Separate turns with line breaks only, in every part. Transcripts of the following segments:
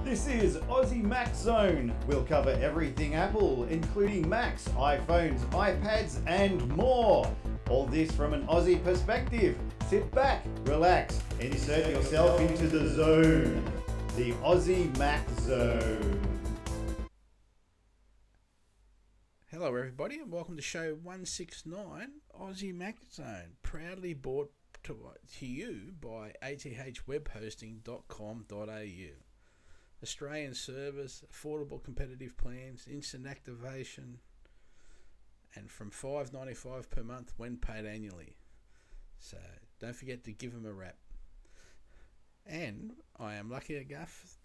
This is Aussie Mac Zone. We'll cover everything Apple, including Macs, iPhones, iPads, and more. All this from an Aussie perspective. Sit back, relax, insert yourself into the zone. The Aussie Mac Zone.
Hello everybody and welcome to show 169, Aussie Mac Zone, proudly brought to you by athwebhosting.com.au. Australian service, affordable competitive plans, instant activation, and from $5.95 per month when paid annually. So don't forget to give them a rap. And I am lucky Garth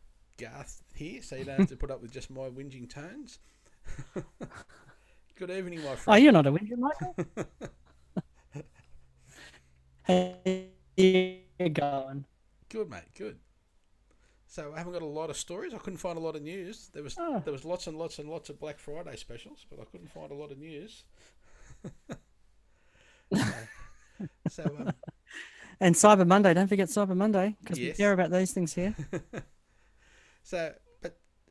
here, so you don't have to put up with just my whinging tones. Good evening, my friend.
Oh, you're not a whinger, Michael. Hey, you're going.
Good, mate. Good. So I haven't got a lot of stories. I couldn't find a lot of news. There was lots and lots and lots of Black Friday specials, but I couldn't find a lot of news.
And Cyber Monday. Don't forget Cyber Monday because
yes.
we care about these things here.
But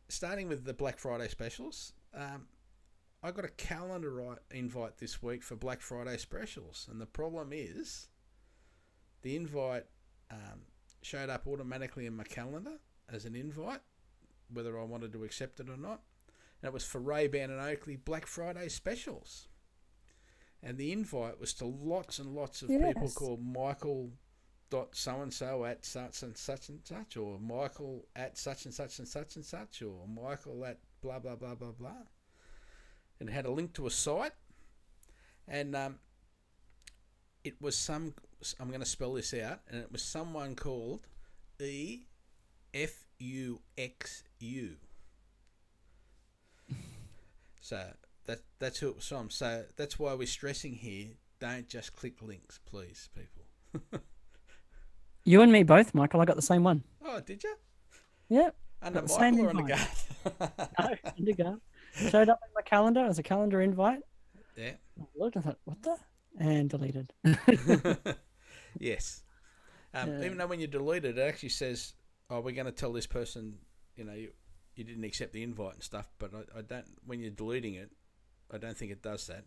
starting with the Black Friday specials, I got a calendar invite this week for Black Friday specials, and the problem is the invite showed up automatically in my calendar as an invite, whether I wanted to accept it or not. And it was for Ray-Ban and Oakley Black Friday specials. And the invite was to lots and lots of people called Michael so-and-so at such and such, or Michael at such and such and such and such, or Michael at blah, blah, blah, blah, blah. And it had a link to a site. And it was I'm going to spell this out, and it was someone called EFUXU. So that's who it was from. So that's why we're stressing here, don't just click links, please, people.
You and me both, Michael. I got the same one.
Oh, did you?
Yep.
Under Michael or under Garth?
No, under Garth. Showed up in my calendar as a calendar invite.
Yeah.
I looked, I thought, what the? And deleted.
Yes. Even though when you delete it, it actually says, "Oh, we're going to tell this person, you didn't accept the invite and stuff." But I don't. When you're deleting it, I don't think it does that,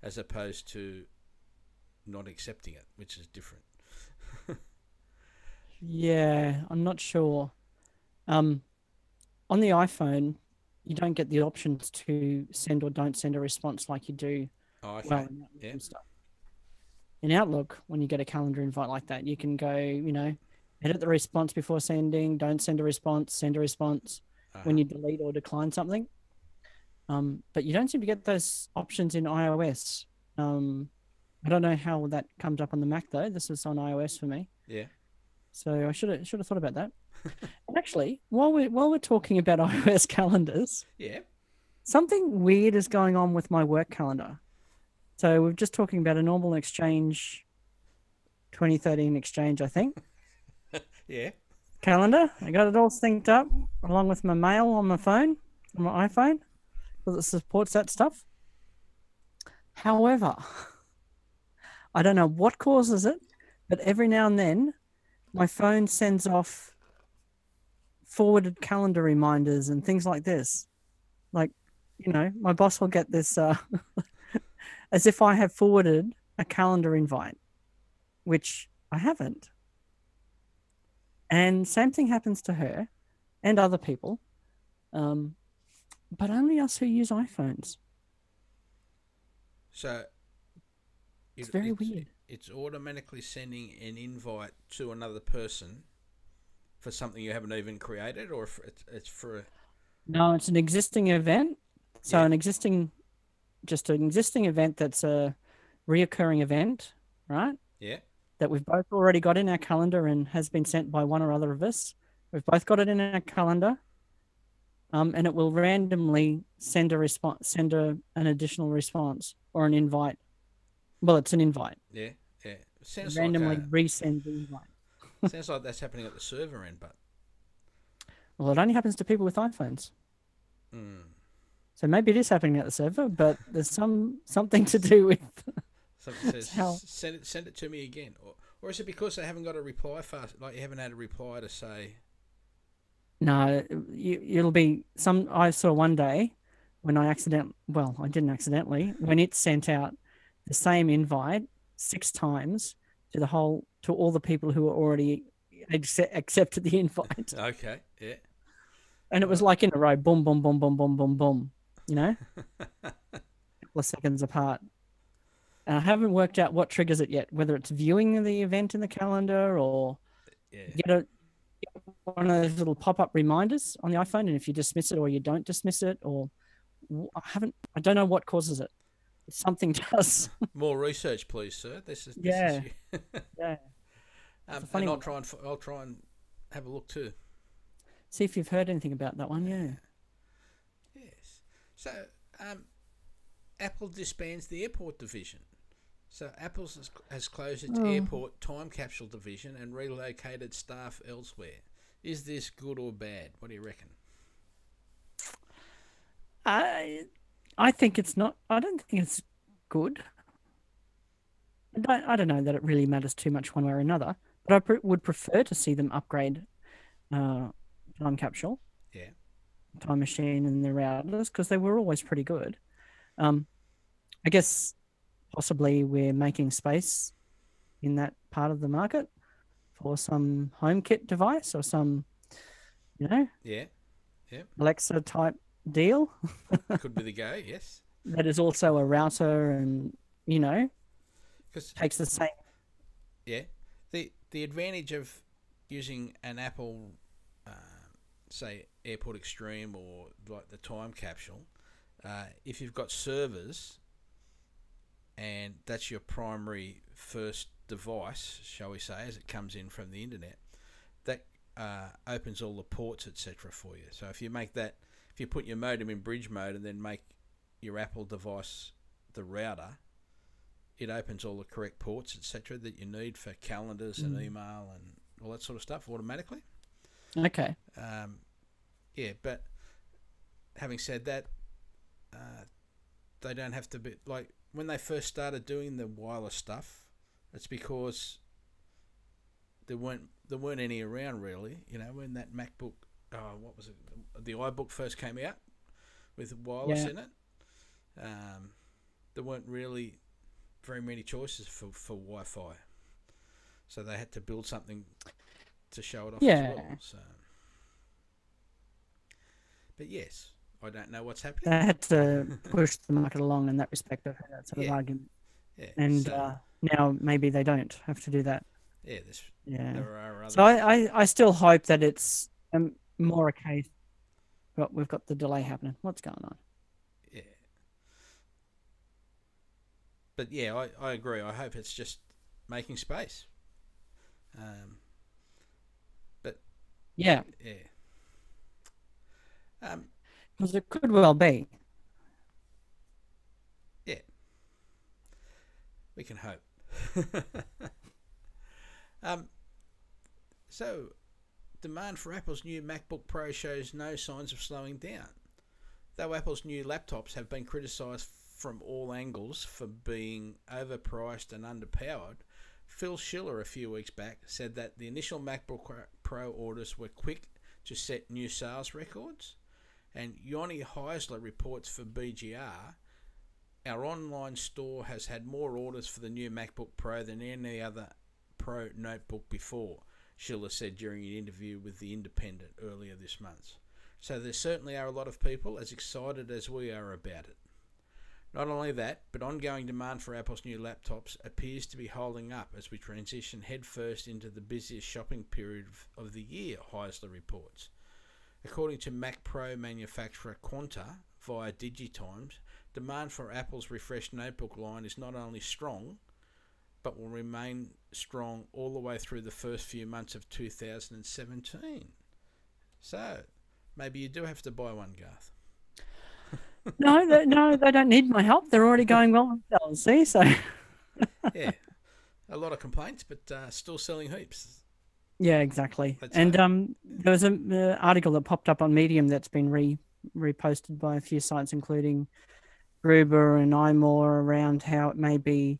as opposed to not accepting it, which is different.
Yeah, I'm not sure. On the iPhone, you don't get the options to send or don't send a response like you do.
Oh, okay.
Well, in Outlook and stuff. In Outlook, when you get a calendar invite like that, you can go, edit the response before sending, don't send a response, send a response when you delete or decline something. But you don't seem to get those options in iOS. I don't know how that comes up on the Mac though. This is on iOS for me.
Yeah.
So I should have thought about that. And actually, while we're talking about iOS calendars,
yeah,
something weird is going on with my work calendar. So we're just talking about a normal Exchange, 2013 Exchange, I think.
Yeah.
Calendar. I got it all synced up along with my mail on my phone, on my iPhone, because it supports that stuff. However, I don't know what causes it, but every now and then my phone sends off forwarded calendar reminders and things like this. Like, my boss will get this as if I have forwarded a calendar invite, which I haven't. And same thing happens to her and other people, but only us who use iPhones.
So
it's very weird.
It's automatically sending an invite to another person for something you haven't even created, or it's for...
No, it's an existing event. So an existing event that's a reoccurring event, right?
Yeah.
That we've both already got in our calendar and has been sent by one or other of us. We've both got it in our calendar, and it will randomly send a response, an additional response or an invite. Well, it's an invite.
Yeah, yeah. Sounds
randomly resend the invite.
Sounds like that's happening at the server end, but...
Well, it only happens to people with iPhones.
Mm.
So maybe it is happening at the server, but there's something to do with...
Something says, send it to me again. Or is it because they haven't got a reply fast? Like you haven't had a reply to say...
No, it'll be some. I saw one day when I I didn't accidentally, when it sent out the same invite 6 times to all the people who were already accepted the invite.
Okay, yeah.
And it was like in a row, boom, boom, boom, boom, boom, boom, boom, a couple of seconds apart. And I haven't worked out what triggers it yet, whether it's viewing the event in the calendar or get one of those little pop-up reminders on the iPhone, and if you dismiss it or you don't dismiss it, or I don't know what causes it. Something does.
More research, please, sir. This is
yeah.
And I'll try and have a look too.
See if you've heard anything about that one. Yeah.
Yes. So, Apple disbands the airport division. So Apple has closed its airport time capsule division and relocated staff elsewhere. Is this good or bad? What do you reckon?
I think it's not. I don't think it's good. I don't know that it really matters too much one way or another. But I would prefer to see them upgrade time capsule, time machine, and the routers, because they were always pretty good. I guess possibly we're making space in that part of the market for some HomeKit device or some, Alexa type deal.
Could be the go, yes.
That is also a router and, takes the same.
Yeah. The advantage of using an Apple, say, Airport Extreme or like the time capsule, if you've got servers and that's your primary first device, shall we say, as it comes in from the internet, that opens all the ports, etc. for you. So if you put your modem in bridge mode and then make your Apple device the router, it opens all the correct ports, etc. that you need for calendars and email and all that sort of stuff automatically.
Okay.
But having said that, they don't have to be like when they first started doing the wireless stuff. It's because there weren't any around really. When that MacBook, what was it? The iBook first came out with wireless in it. There weren't really very many choices for Wi-Fi, so they had to build something to show it off as well. So, but yes, I don't know what's happening.
They had to push the market along in that respect. I've heard that sort of argument. Yeah. And now maybe they don't have to do that.
Yeah. There are other.
So I still hope that it's more a case. But we've got the delay happening. What's going on?
Yeah. But yeah, I agree. I hope it's just making space. But
yeah. Because it could well be.
Yeah. We can hope. So, demand for Apple's new MacBook Pro shows no signs of slowing down. Though Apple's new laptops have been criticised from all angles for being overpriced and underpowered, Phil Schiller a few weeks back said that the initial MacBook Pro orders were quick to set new sales records. And Yoni Heisler reports for BGR, our online store has had more orders for the new MacBook Pro than any other Pro notebook before, Schiller said during an interview with The Independent earlier this month. So there certainly are a lot of people as excited as we are about it. Not only that, but ongoing demand for Apple's new laptops appears to be holding up as we transition headfirst into the busiest shopping period of the year, Heisler reports. According to Mac Pro manufacturer Quanta via DigiTimes, demand for Apple's refreshed notebook line is not only strong, but will remain strong all the way through the first few months of 2017. So, maybe you do have to buy one, Garth.
No, they don't need my help. They're already going well themselves, see? So.
Yeah, a lot of complaints, but still selling heaps.
Yeah, exactly. And there was an article that popped up on Medium that's been reposted by a few sites, including Gruber and iMore, around how it may be,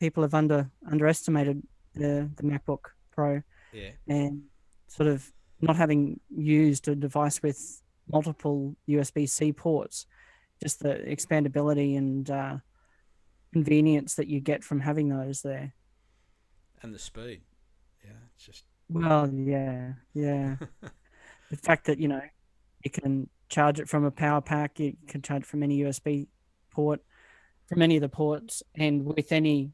people have underestimated the MacBook Pro.
Yeah.
And sort of not having used a device with multiple USB-C ports, just the expandability and convenience that you get from having those there.
And the speed. Yeah, it's just.
Well, yeah, yeah. The fact that, you can charge it from a power pack, you can charge from any USB port, from any of the ports, and with any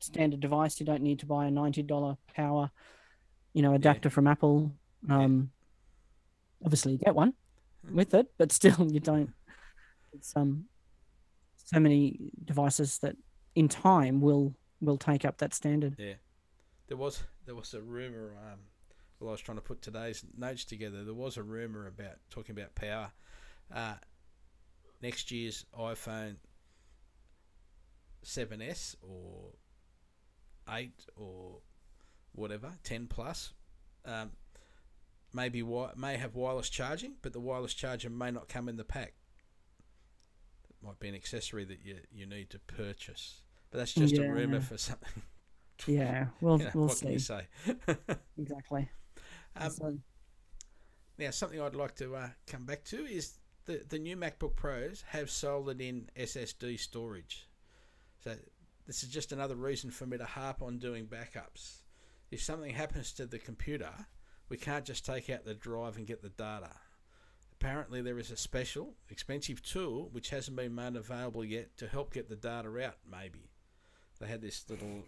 standard device, you don't need to buy a $90 power, adapter from Apple. Obviously you get one with it, but still you don't. It's so many devices that in time will take up that standard.
Yeah. There was a rumor. Well, I was trying to put today's notes together. There was a rumor about talking about power. Next year's iPhone 7S or 8 or whatever, 10 plus, may have wireless charging, but the wireless charger may not come in the pack. It might be an accessory that you need to purchase. But that's just a rumor for something.
Yeah, we'll
what
see.
Can you say?
Exactly.
Now, something I'd like to come back to is the new MacBook Pros have soldered in SSD storage. So this is just another reason for me to harp on doing backups. If something happens to the computer, we can't just take out the drive and get the data. Apparently there is a special, expensive tool which hasn't been made available yet to help get the data out, maybe. They had this little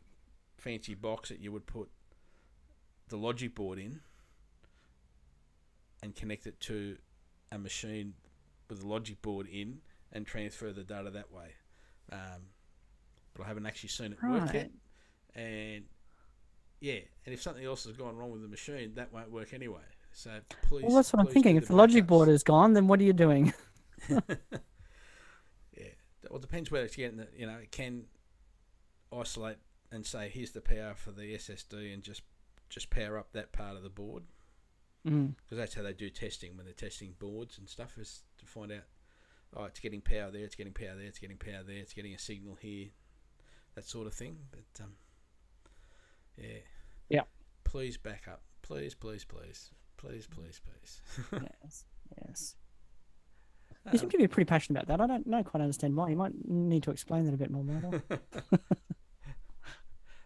fancy box that you would put the logic board in and connect it to a machine with the logic board in and transfer the data that way. But I haven't actually seen it work yet. And yeah, and if something else has gone wrong with the machine, that won't work anyway. So please.
Well, that's what I'm thinking. If the logic board is gone, then what are you doing?
Yeah. Well, it depends where it's getting. It can isolate and say, here's the power for the SSD, and just power up that part of the board. Because that's how they do testing when they're testing boards and stuff, is to find out, it's getting power there, it's getting power there, it's getting power there, it's getting a signal here, that sort of thing. But
yeah.
Please back up, please.
Yes. You seem to be pretty passionate about that. I don't quite understand why. You might need to explain that a bit more, Myrtle.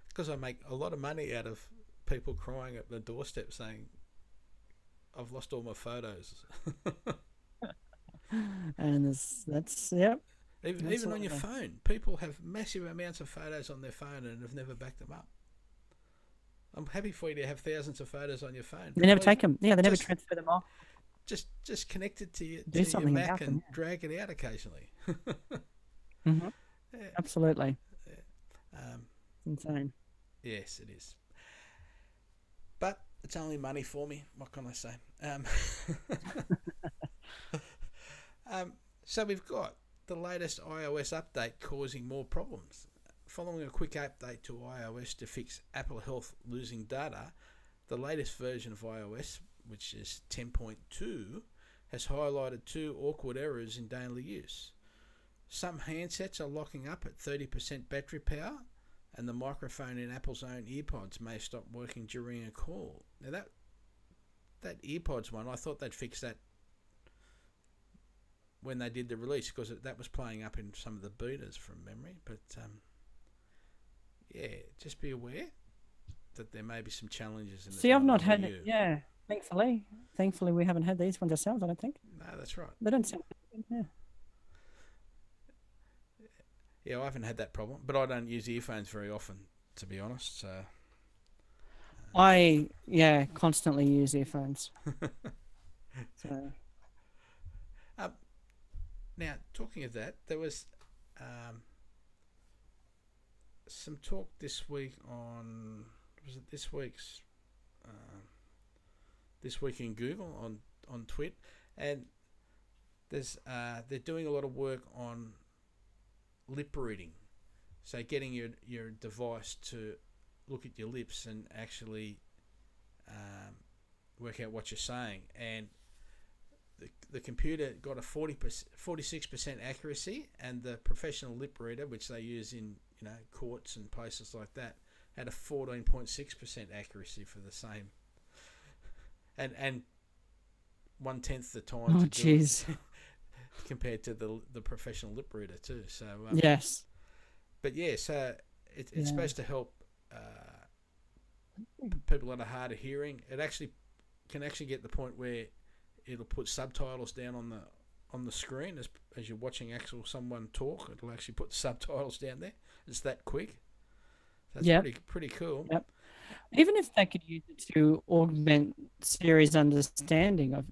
Because I make a lot of money out of people crying at the doorstep saying, I've lost all my photos.
And that's yep.
Even on your phone, people have massive amounts of photos on their phone and have never backed them up. I'm happy for you to have thousands of photos on your phone.
They never take them. Yeah, they never transfer them off.
Just connect it to your Mac and drag it out occasionally.
Mm-hmm. Yeah. Absolutely.
Yeah.
Insane.
Yes, it is. But it's only money for me. What can I say? So we've got the latest iOS update causing more problems. Following a quick update to iOS to fix Apple Health losing data, the latest version of iOS, which is 10.2, has highlighted two awkward errors in daily use. Some handsets are locking up at 30% battery power, and the microphone in Apple's own EarPods may stop working during a call. Now that EarPods one, I thought they'd fix that when they did the release, because that was playing up in some of the betas from memory. But yeah, just be aware that there may be some challenges in.
See, I've not had it. Yeah, thankfully we haven't had these ones ourselves. I don't think.
No, that's right.
They don't sound good. Yeah.
Yeah, I haven't had that problem, but I don't use earphones very often, to be honest. So
I constantly use earphones. So
now, talking of that, there was some talk this week on, was it this week's This Week in Google on Twit, and there's they're doing a lot of work on lip reading, so getting your device to look at your lips and actually work out what you're saying. And the computer got a 46% accuracy, and the professional lip reader, which they use in courts and places like that, had a 14.6% accuracy for the same and 1/10 the time
Oh,
to do
jeez.
it compared to the professional lip reader too. So
Yes.
but yeah, so it's
Yeah.
supposed to help people that are hard of hearing. It can actually get to the point where it'll put subtitles down on the screen as you're watching someone talk. It'll actually put the subtitles down there. It's that quick. That's pretty cool.
Yep. Even if they could use it to augment Siri's understanding of,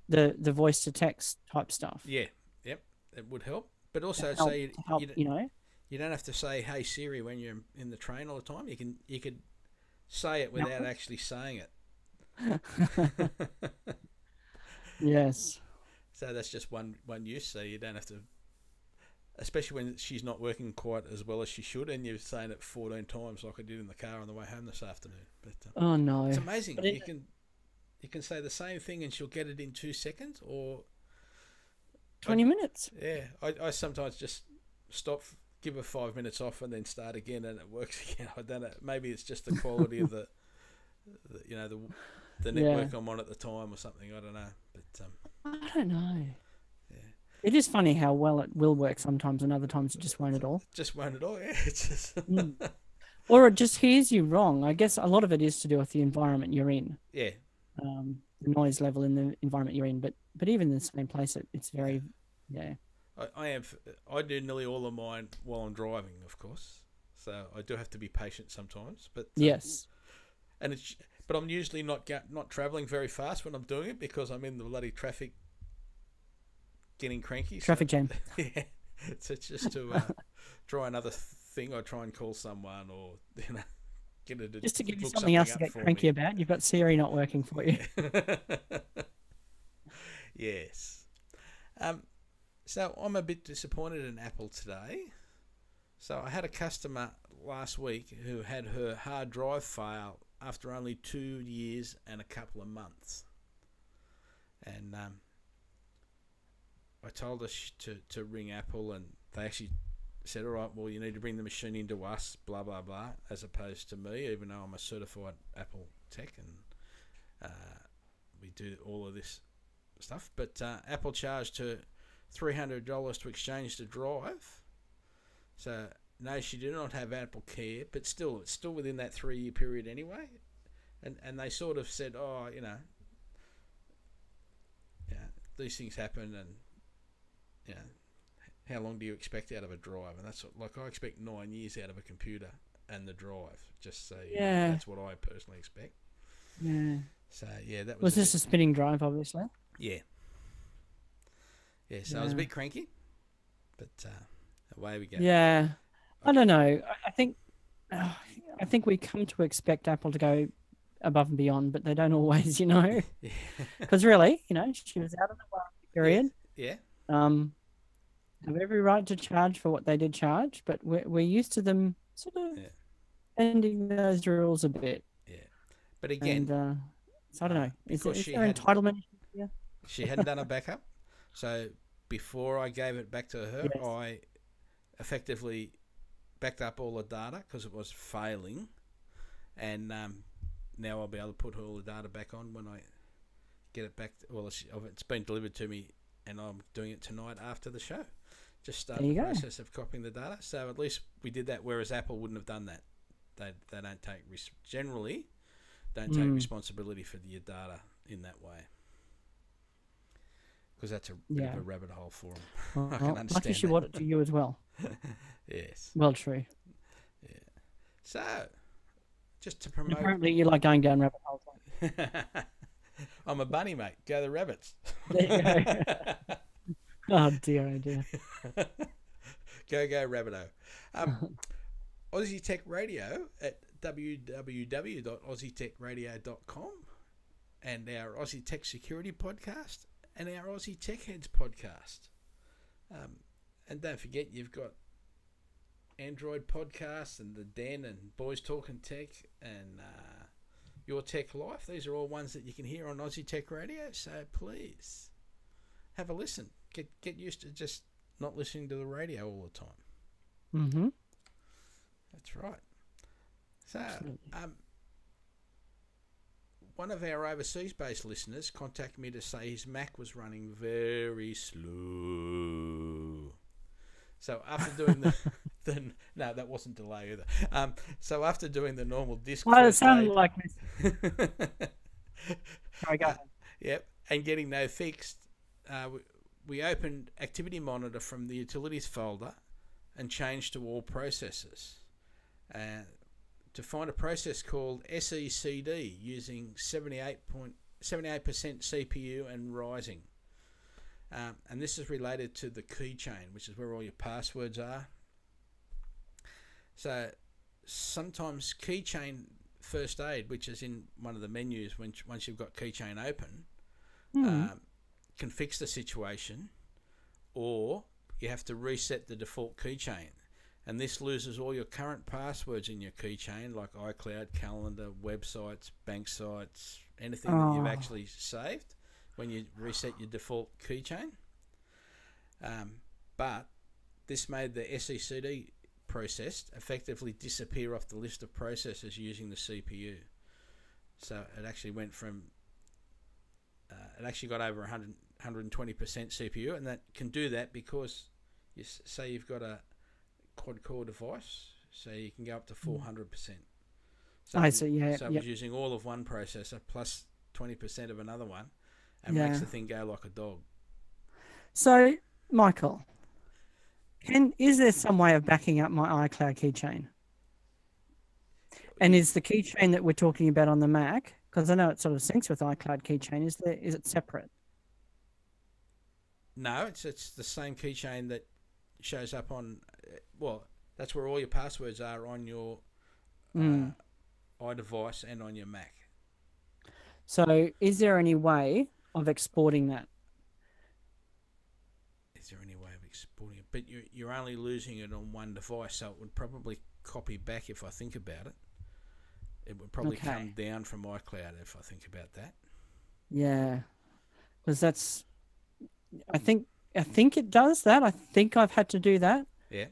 the voice to text type stuff.
Yeah, yep, it would help. But also, you don't have to say "Hey Siri" when you're in the train all the time. You could say it without actually saying it.
Yes.
So that's just one use. So you don't have to, especially when she's not working quite as well as she should, and you're saying it 14 times like I did in the car on the way home this afternoon. But
oh no,
it's amazing. You can say the same thing and she'll get it in 2 seconds or
20 minutes.
Yeah, I sometimes just stop, give her 5 minutes off, and then start again, and it works again. I don't know. Maybe it's just the quality of the network I'm on at the time or something. I don't know. But
I don't know.
Yeah,
it is funny how well it will work sometimes, and other times it just won't at all.
Just won't at all. Yeah, it's just
or it just hears you wrong. I guess a lot of it is to do with the environment you're in.
Yeah.
The noise level in the environment you're in, but even in the same place, it's very,
I do nearly all of mine while I'm driving, of course. So I do have to be patient sometimes, but
yes.
But I'm usually not travelling very fast when I'm doing it because I'm in the bloody traffic, getting cranky.
Traffic jam.
Yeah, so it's just to try another thing, or try and call someone, or get it
just to give you something else to get cranky about. You've got Siri not working for you.
Yes. So I'm a bit disappointed in Apple today. So I had a customer last week who had her hard drive fail after only 2 years and a couple of months. And I told her to ring Apple, and they actually said, all right, well, you need to bring the machine into us, blah, blah, blah, as opposed to me, even though I'm a certified Apple tech, and we do all of this stuff. But Apple charged her $300 to exchange the drive. So, no, she did not have Apple Care, but it's still within that 3-year period anyway. And they sort of said, oh, these things happen, and, how long do you expect out of a drive? And that's like, I expect 9 years out of a computer and the drive, just so that's what I personally expect.
Yeah.
So, yeah, that
was this a spinning drive, obviously?
Yeah. Yeah, so I was a bit cranky, but away we go.
Yeah. I don't know. I think we come to expect Apple to go above and beyond, but they don't always, Because really, she was out of the warranty period.
Yeah.
Have every right to charge for what they did charge, but we're used to them sort of bending those rules a bit.
Yeah. But again,
so I don't know. Is there
had
entitlement here?
She hadn't done a backup. So before I gave it back to her, I effectively backed up all the data because it was failing. And now I'll be able to put all the data back on when I get it back. It's been delivered to me, and I'm doing it tonight after the show. Just start the process of copying the data. So at least we did that, whereas Apple wouldn't have done that. They don't take generally don't take responsibility for your data in that way, because that's a bit of a rabbit hole for them. I can understand.
Lucky she brought it to you as well.
Yes.
Well, true.
Yeah. So, just to promote.
Apparently, you like going down rabbit holes.
I'm a bunny, mate. Go the rabbits.
There you go. Oh dear, oh dear.
Go Rabbito. Aussie Tech Radio at www.aussietechradio.com, and our Aussie Tech Security podcast and our Aussie Tech Heads podcast. And don't forget, you've got Android podcasts and the Den and Boys Talking Tech and Your Tech Life. These are all ones that you can hear on Aussie Tech Radio, so please have a listen. Get used to just not listening to the radio all the time.
Mm-hmm.
That's right. So, one of our overseas-based listeners contacted me to say his Mac was running very slow. So after doing no, that wasn't delay either. So after doing the normal disk
Well, it
first
sounded
aid,
like this. Sorry, go ahead.
Yep, and getting no fixed, we opened Activity Monitor from the Utilities folder and changed to all processes. To find a process called SECD using 78% CPU and rising. And this is related to the keychain, which is where all your passwords are. So sometimes keychain first aid, which is in one of the menus once you've got keychain open, can fix the situation, or you have to reset the default keychain. And this loses all your current passwords in your keychain, like iCloud, calendar, websites, bank sites, anything that you've actually saved when you reset your default keychain. But this made the SECD process effectively disappear off the list of processes using the CPU. So it actually went from, it actually got over 120% CPU, and that can do that because you say you've got a quad-core device, so you can go up to 400%. So
I see, yeah.
So it was using all of one processor plus 20% of another one, and makes the thing go like a dog.
So, Michael, is there some way of backing up my iCloud keychain? And is the keychain that we're talking about on the Mac, because I know it sort of syncs with iCloud keychain, is it separate?
No, it's the same keychain that shows up on, well, that's where all your passwords are on your iDevice and on your Mac.
So is there any way of exporting that?
Is there any way of exporting it? But you're only losing it on one device, so it would probably copy back if I think about it. It would probably come down from iCloud if I think about that.
Yeah, because that's, I think it does that. I think I've had to do that.
Yeah.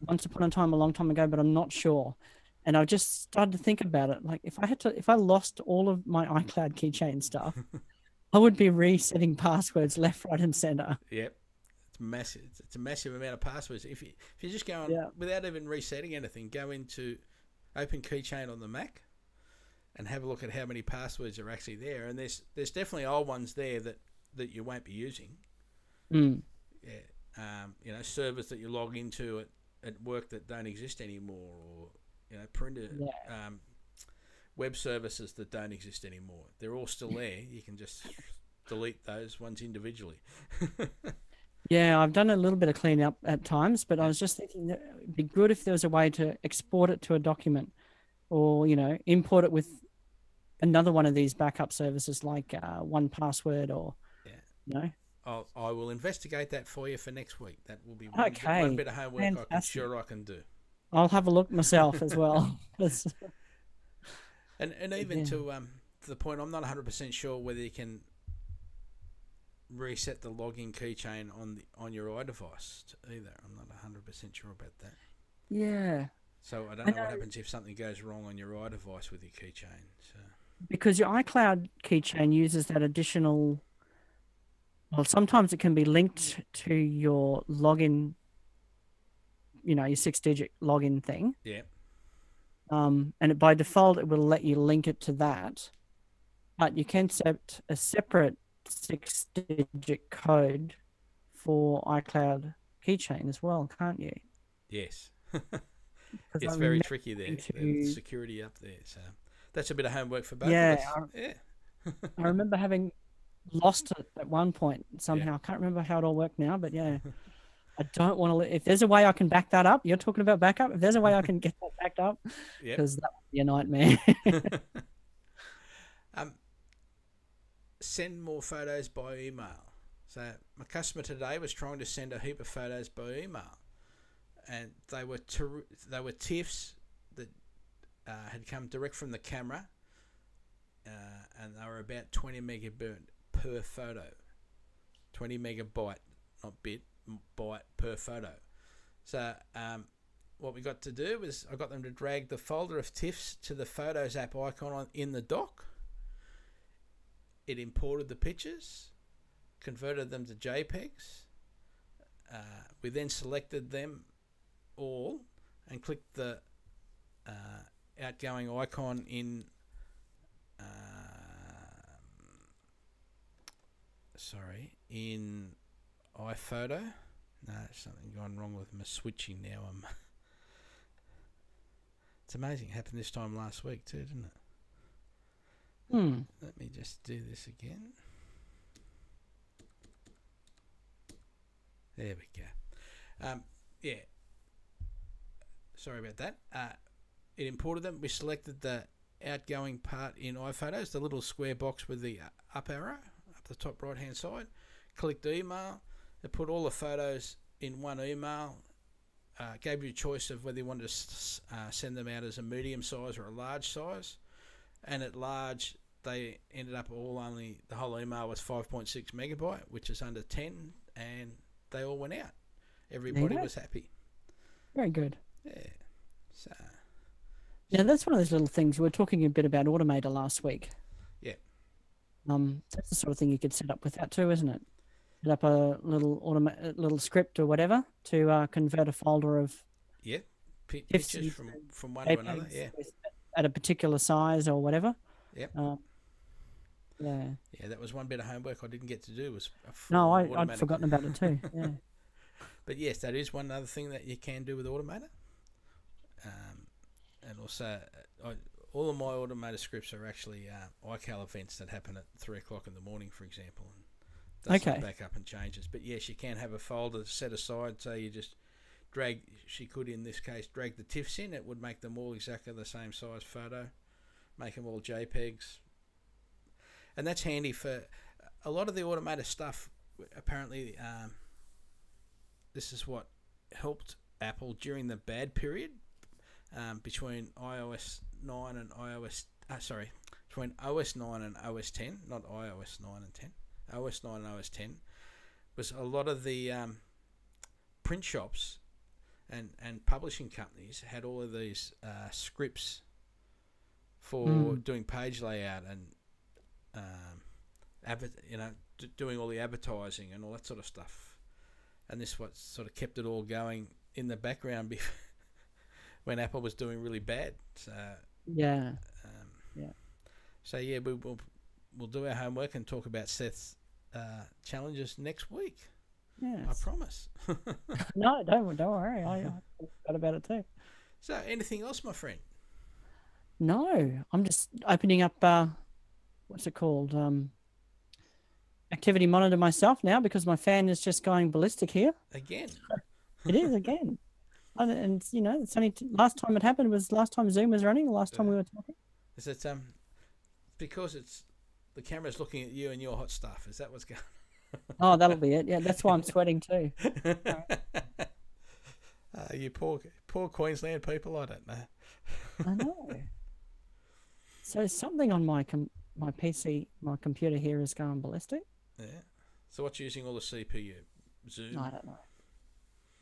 Once upon a time, a long time ago, but I'm not sure. And I just started to think about it. Like if I lost all of my iCloud keychain stuff, I would be resetting passwords left, right, and center.
Yep. It's massive. It's a massive amount of passwords. If you just go on without even resetting anything, go into Open Keychain on the Mac and have a look at how many passwords are actually there. And there's definitely old ones there that you won't be using. Yeah. Servers that you log into at work that don't exist anymore, or printer web services that don't exist anymore. They're all still there. You can just delete those ones individually.
Yeah, I've done a little bit of cleanup at times, but I was just thinking that it'd be good if there was a way to export it to a document, or import it with another one of these backup services like 1Password, or
I will investigate that for you for next week. That will be
one
bit of homework I can do.
I'll have a look myself as well.
And even to the point, I'm not 100% sure whether you can reset the login keychain on your iDevice either. I'm not 100% sure about that.
Yeah.
So I don't know what happens if something goes wrong on your iDevice with your keychain. So
because your iCloud keychain uses that additional. Well, sometimes it can be linked to your login, your 6-digit login thing.
Yeah.
And by default, it will let you link it to that. But you can set a separate 6-digit code for iCloud keychain as well, can't you?
Yes. It's very tricky there. There's security up there. So that's a bit of homework for both of us.
I remember having lost it at one point somehow. I can't remember how it all worked now, but I don't want to. If there's a way I can back that up, you're talking about backup. If there's a way I can get that backed up, because that would be a nightmare.
Send more photos by email. So my customer today was trying to send a heap of photos by email, and they were TIFFs that had come direct from the camera, and they were about 20 megabyte per photo. 20 megabyte, not bit, byte per photo. So what we got to do was I got them to drag the folder of TIFFs to the Photos app icon in the dock, it imported the pictures, converted them to JPEGs. We then selected them all and clicked the outgoing icon in in iPhoto. No, something gone wrong with my switching now. It's amazing. It happened this time last week too, didn't it? Let me just do this again. There we go. Yeah. Sorry about that. It imported them. We selected the outgoing part in iPhotos, the little square box with the up arrow up the top right hand side. Clicked email. It put all the photos in one email. Gave you a choice of whether you wanted to send them out as a medium size or a large size. And at large, they ended up the whole email was 5.6 megabyte, which is under 10, and they all went out. Everybody was happy. Very
good.
Yeah. So.
Yeah, that's one of those little things. We were talking a bit about Automator last week.
Yeah.
That's the sort of thing you could set up with that too, isn't it? Set up a little script or whatever to convert a folder of
pictures from one to another. Yeah.
At a particular size or whatever.
Yep.
Yeah.
Yeah, that was one bit of homework I didn't get to do.
I'd forgotten about it too. Yeah.
But yes, that is one other thing that you can do with Automator. And also, all of my Automator scripts are actually iCal events that happen at 3 o'clock in the morning, for example. And does some back up and changes. But yes, you can have a folder set aside. So you just she could in this case drag the TIFFs in. It would make them all exactly the same size photo, make them all JPEGs. And that's handy for a lot of the Automator stuff. Apparently, this is what helped Apple during the bad period between iOS 9 and between OS 9 and OS 10, not iOS 9 and 10, OS 9 and OS 10, was a lot of the print shops and publishing companies had all of these scripts for doing page layout and doing all the advertising and all that sort of stuff. And this what sort of kept it all going in the background when Apple was doing really bad. So
yeah.
So yeah, we'll do our homework and talk about Seth's challenges next week.
Yeah,
I promise.
No, don't worry. I forgot about it too.
So, anything else, my friend?
No, I'm just opening up. What's it called? Activity monitor myself now because my fan is just going ballistic here.
Again.
It is again. And it's only last time it happened was last time Zoom was running. The last time we were talking.
Is it because it's the camera's looking at you and your hot stuff? Is that what's going?
Oh, that'll be it. Yeah, that's why I'm sweating too.
You poor Queensland people. I don't know.
I know. So something on my PC, my computer here is going ballistic.
Yeah. So what's using all the CPU? Zoom?
I don't know.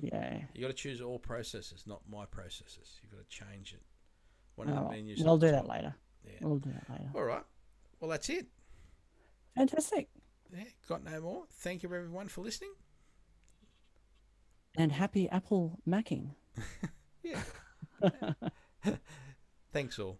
Yeah.
You got to choose all processors, not my processors. You got to change it.
We'll do that later.
Yeah.
We'll do that later.
All right. Well, that's it.
Fantastic.
Yeah. Got no more. Thank you everyone for listening.
And happy Apple Macking.
Yeah. Thanks all.